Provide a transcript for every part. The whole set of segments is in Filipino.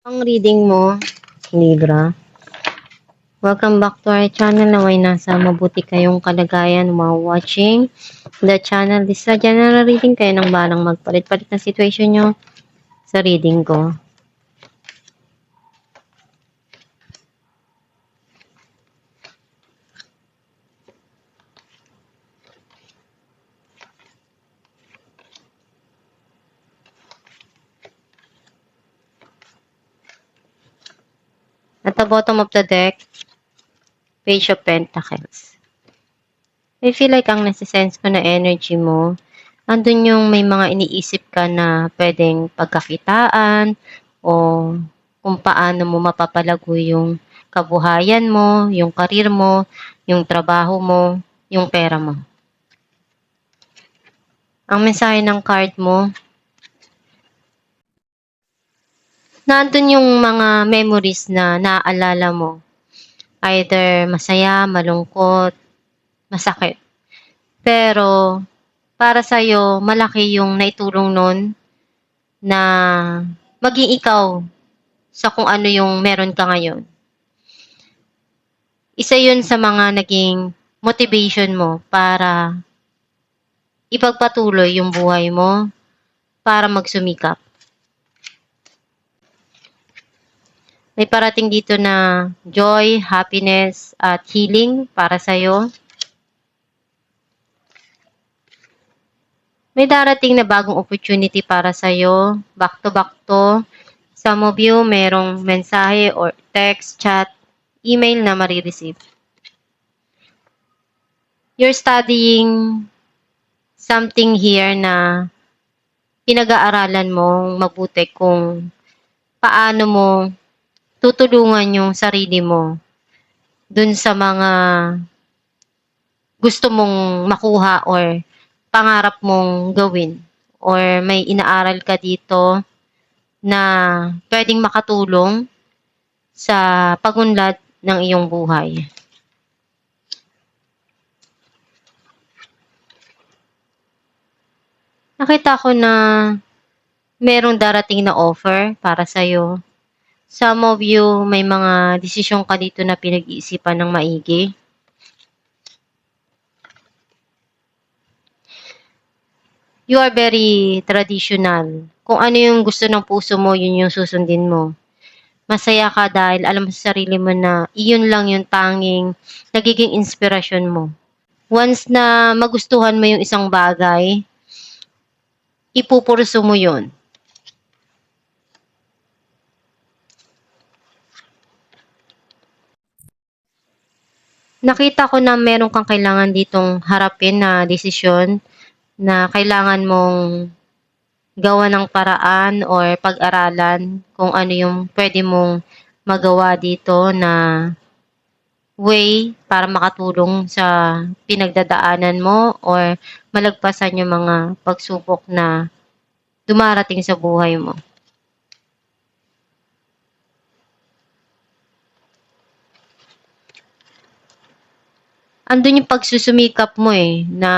Ang reading mo, Libra. Welcome back to our channel. Naway nasa mabuti kayong kalagayan while watching the channel. This is a general reading. Kayo nang balang magpalit-palit na situation nyo sa reading ko. At the bottom of the deck, Page of Pentacles. I feel like ang nasisense ko na energy mo, andun yung may mga iniisip ka na pwedeng pagkakitaan o kung paano mo mapapalago yung kabuhayan mo, yung karir mo, yung trabaho mo, yung pera mo. Ang mensahe ng card mo, nandun yung mga memories na naaalala mo. Either masaya, malungkot, masakit. Pero, para sa'yo, malaki yung naitulong nun na maging ikaw sa kung ano yung meron ka ngayon. Isa yun sa mga naging motivation mo para ipagpatuloy yung buhay mo, para magsumikap. May parating dito na joy, happiness, at healing para sa'yo. May darating na bagong opportunity para sa'yo. Back to back to. Some of you, merong mensahe or text, chat, email na marireceive. You're studying something here na pinag-aaralan mong mabuti kung paano mo tutulungan yung sarili mo dun sa mga gusto mong makuha or pangarap mong gawin. Or may inaaral ka dito na pwedeng makatulong sa pagunlad ng iyong buhay. Nakita ko na merong darating na offer para sa'yo. Some of you, may mga desisyon ka dito na pinag-iisipan ng maigi. You are very traditional. Kung ano yung gusto ng puso mo, yun yung susundin mo. Masaya ka dahil alam mo sa sarili mo na iyon lang yung tanging nagiging inspirasyon mo. Once na magustuhan mo yung isang bagay, ipupurso mo yun. Nakita ko na meron kang kailangan ditong harapin na desisyon na kailangan mong gawa ng paraan or pag-aralan kung ano yung pwede mong magawa dito na way para makatulong sa pinagdadaanan mo or malagpasan yung mga pagsubok na dumarating sa buhay mo. Andun yung pagsusumikap mo na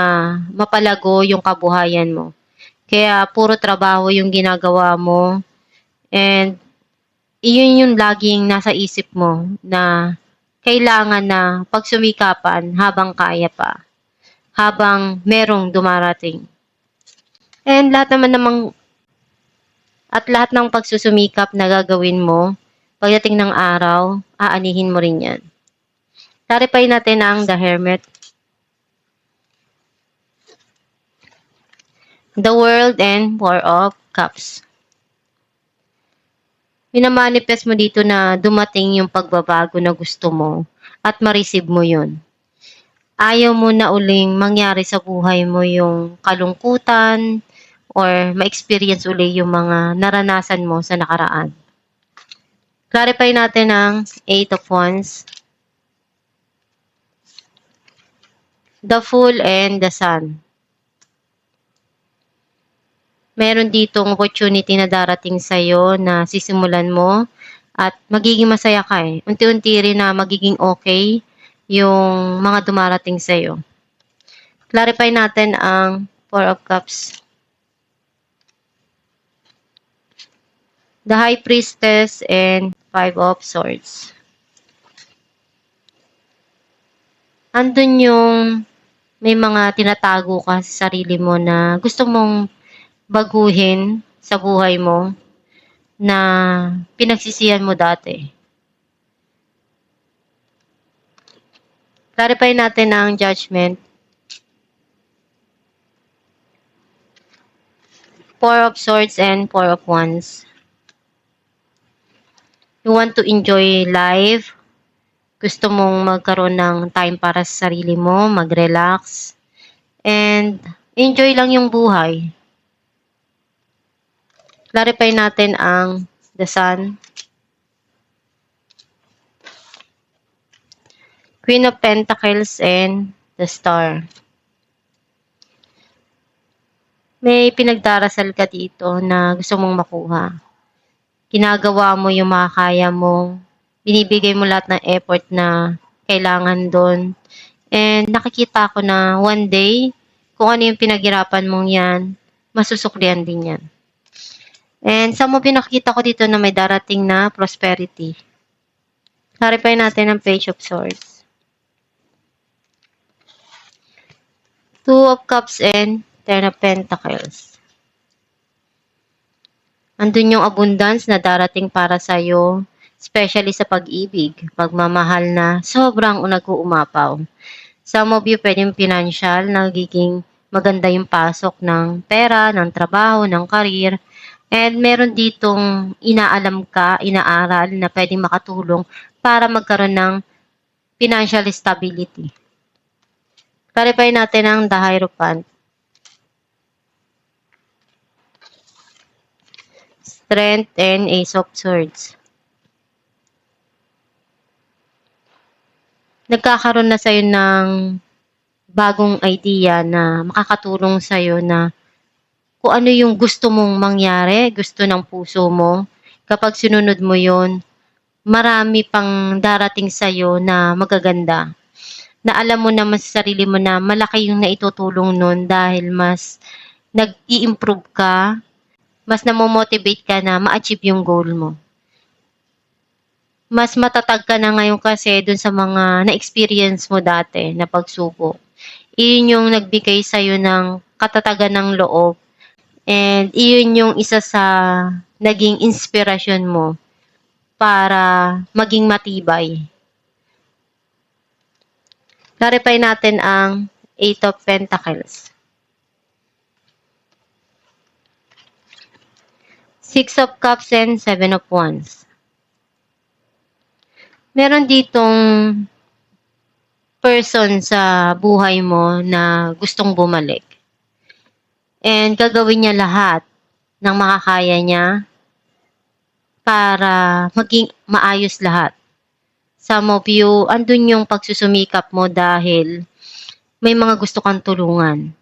mapalago yung kabuhayan mo. Kaya puro trabaho yung ginagawa mo and iyon yung laging nasa isip mo na kailangan na pagsumikapan habang kaya pa, habang merong dumarating. And lahat ng pagsusumikap na gagawin mo, pagdating ng araw, aanihin mo rin yan. Clarify natin ang The Hermit. The World and Four of Cups. Minamanifest mo dito na dumating yung pagbabago na gusto mo at ma-receive mo yun. Ayaw mo na uling mangyari sa buhay mo yung kalungkutan or ma-experience uli yung mga naranasan mo sa nakaraan. Clarify natin ang Eight of Wands, the Fool, and the Sun. Meron ditong opportunity na darating sa'yo na sisimulan mo at magiging masaya ka Unti-unti rin na magiging okay yung mga dumarating sa'yo. Clarify natin ang Four of Cups, the High Priestess, and Five of Swords. Andun yung may mga tinatago ka sa sarili mo na gusto mong baguhin sa buhay mo na pinagsisihan mo dati. Clarify natin ang Judgment. Four of Swords and Four of Wands. You want to enjoy life. Gusto mong magkaroon ng time para sa sarili mo, mag-relax, and enjoy lang yung buhay. Clarify natin ang the Sun. Queen of Pentacles and the Star. May pinagdarasal ka dito na gusto mong makuha. Ginagawa mo yung makakaya mo. Binibigay mo lahat ng effort na kailangan doon. And nakikita ko na one day, kung ano yung pinaghirapan mong yan, masusuklian din yan. And sa mo pinakita ko dito na may darating na prosperity. Clarify natin ang Page of Swords. Two of Cups and Ten of Pentacles. Andun yung abundance na darating para sa'yo, especially sa pag-ibig, pagmamahal na sobrang nag-uumapaw. Some of you pwedeng financial, nagiging maganda yung pasok ng pera, ng trabaho, ng career. And meron ditong inaalam ka, inaaral na pwedeng makatulong para magkaroon ng financial stability. Clarify natin ang the Hierophant. Strength and Ace of Swords. Nagkakaroon na sa'yo ng bagong idea na makakatulong sa'yo na kung ano yung gusto mong mangyari, gusto ng puso mo. Kapag sinunod mo yon, marami pang darating sa'yo na magaganda. Na alam mo naman sa sarili mo na malaki yung naitutulong nun dahil mas nag-i-improve ka, mas namomotivate ka na ma-achieve yung goal mo. Mas matatag ka na ngayon kasi dun sa mga na-experience mo dati na pagsubok. Iyon yung nagbigay sa'yo ng katatagan ng loob. And iyon yung isa sa naging inspirasyon mo para maging matibay. Clarify natin ang Eight of Pentacles. Six of Cups and Seven of Wands. Meron ditong person sa buhay mo na gustong bumalik. And gagawin niya lahat ng makakaya niya para maging maayos lahat. Some of you, andun yung pagsusumikap mo dahil may mga gusto kang tulungan.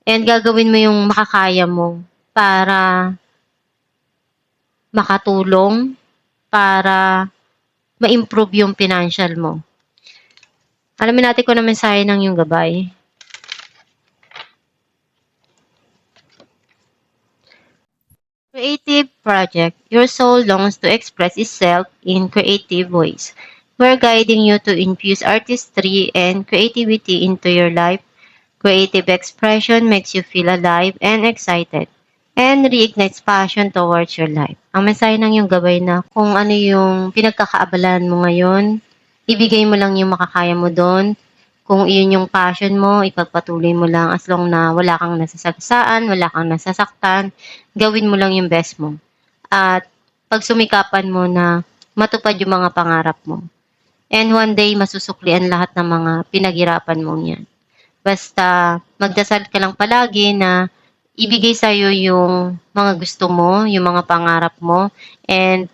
And gagawin mo yung makakaya mo para makatulong, para ma-improve yung financial mo. Alamin natin kung ano mensahe ng yung gabay. Creative project. Your soul longs to express itself in creative ways. We're guiding you to infuse artistry and creativity into your life. Creative expression makes you feel alive and excited and reignites passion towards your life. Ang mensahe ng yung gabay na kung ano yung pinagkakaabalan mo ngayon, ibigay mo lang yung makakaya mo doon. Kung iyon yung passion mo, ipagpatuloy mo lang as long na wala kang nasasagsaan, wala kang nasasaktan, gawin mo lang yung best mo. At pagsumikapan mo na matupad yung mga pangarap mo. And one day, masusuklian lahat ng mga pinaghirapan mo yan. Basta magdasal ka lang palagi na ibigay sa'yo yung mga gusto mo, yung mga pangarap mo, and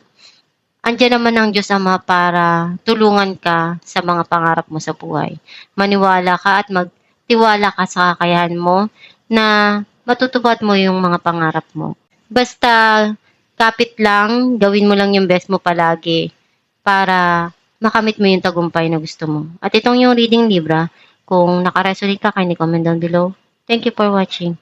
andyan naman ang Diyos Ama para tulungan ka sa mga pangarap mo sa buhay. Maniwala ka at magtiwala ka sa kakayahan mo na matutupad mo yung mga pangarap mo. Basta kapit lang, gawin mo lang yung best mo palagi para makamit mo yung tagumpay na gusto mo. At itong yung reading Libra, kung nakaresonate ka, kindly comment down below. Thank you for watching.